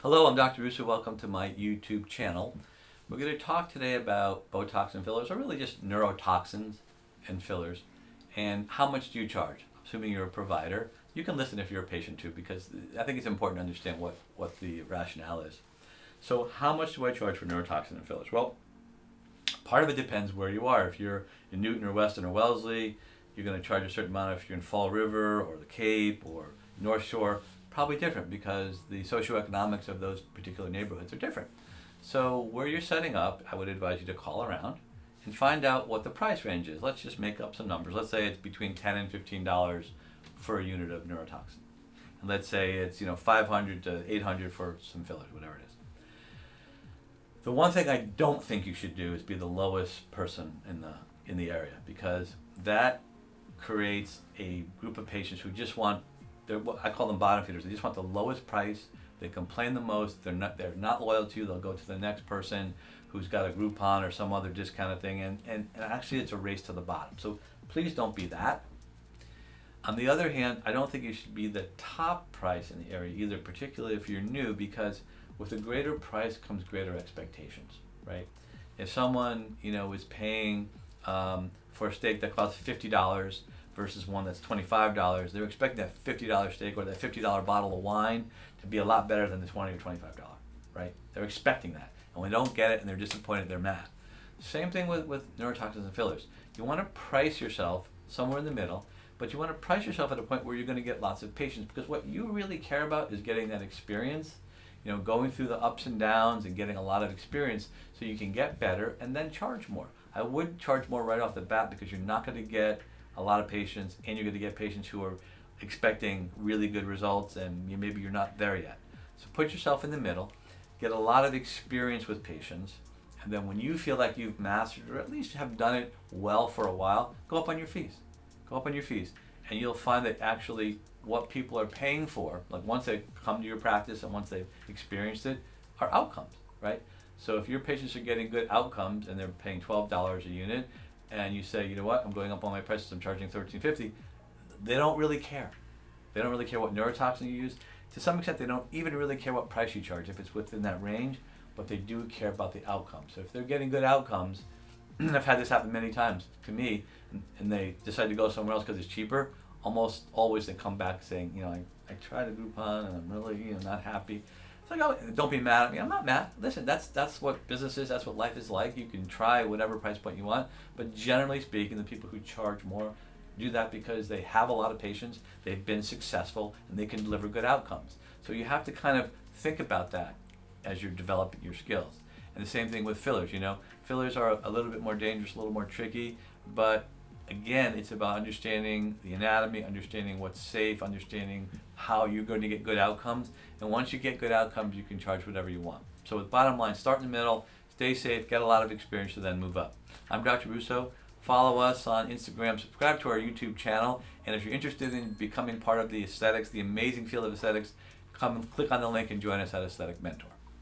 Hello, I'm Dr. Russo. Welcome to my YouTube channel. We're going to talk today about Botox and fillers, or really just neurotoxins and fillers, and how much do you charge? Assuming you're a provider, you can listen if you're a patient too, because I think it's important to understand what the rationale is. So how much do I charge for neurotoxin and fillers? Well, part of it depends where you are. If you're in Newton or Weston or Wellesley, you're going to charge a certain amount. If you're in Fall River or the Cape or North Shore, probably different because the socioeconomics of those particular neighborhoods are different. So where you're setting up, I would advise you to call around and find out what the price range is. Let's just make up some numbers. Let's say it's between $10 and $15 for a unit of neurotoxin. And let's say it's $500 to $800 for some fillers, whatever it is. The one thing I don't think you should do is be the lowest person in the area, because that creates a group of patients who just want, I call them bottom feeders. They just want the lowest price. They complain the most. They're not loyal to you. They'll go to the next person who's got a Groupon or some other discounted thing, and actually it's a race to the bottom. So please don't be that. On the other hand, I don't think you should be the top price in the area either, particularly if you're new, because with a greater price comes greater expectations, right? If someone is paying for a steak that costs $50 versus one that's $25, they're expecting that $50 steak or that $50 bottle of wine to be a lot better than the $20 or $25, right? They're expecting that. And when they don't get it and they're disappointed, they're mad. Same thing with neurotoxins and fillers. You want to price yourself somewhere in the middle, but you want to price yourself at a point where you're going to get lots of patients, because what you really care about is getting that experience, going through the ups and downs and getting a lot of experience so you can get better and then charge more. I would charge more right off the bat, because you're not going to get a lot of patients, and you're going to get patients who are expecting really good results, and maybe you're not there yet. So put yourself in the middle, get a lot of experience with patients, and then when you feel like you've mastered, or at least have done it well for a while, go up on your fees. Go up on your fees, and you'll find that actually what people are paying for, like once they come to your practice and once they've experienced it, are outcomes, right? So if your patients are getting good outcomes and they're paying $12 a unit, and you say, you know what, I'm going up on my prices, I'm charging $13.50, they don't really care. They don't really care what neurotoxin you use. To some extent, they don't even really care what price you charge if it's within that range, but they do care about the outcomes. So if they're getting good outcomes, I've had this happen many times to me, and they decide to go somewhere else because it's cheaper, almost always they come back saying, I tried a Groupon and I'm really not happy. It's like, oh, don't be mad at me. I'm not mad. Listen, that's what business is. That's what life is like. You can try whatever price point you want, but generally speaking, the people who charge more do that because they have a lot of patients, they've been successful, and they can deliver good outcomes. So you have to kind of think about that as you're developing your skills. And the same thing with fillers. Fillers are a little bit more dangerous, a little more tricky, but again, it's about understanding the anatomy, understanding what's safe, understanding how you're going to get good outcomes. And once you get good outcomes, you can charge whatever you want. So with bottom line, start in the middle, stay safe, get a lot of experience, and then move up. I'm Dr. Russo. Follow us on Instagram, subscribe to our YouTube channel, and if you're interested in becoming part of the aesthetics, the amazing field of aesthetics, come and click on the link and join us at Aesthetic Mentor.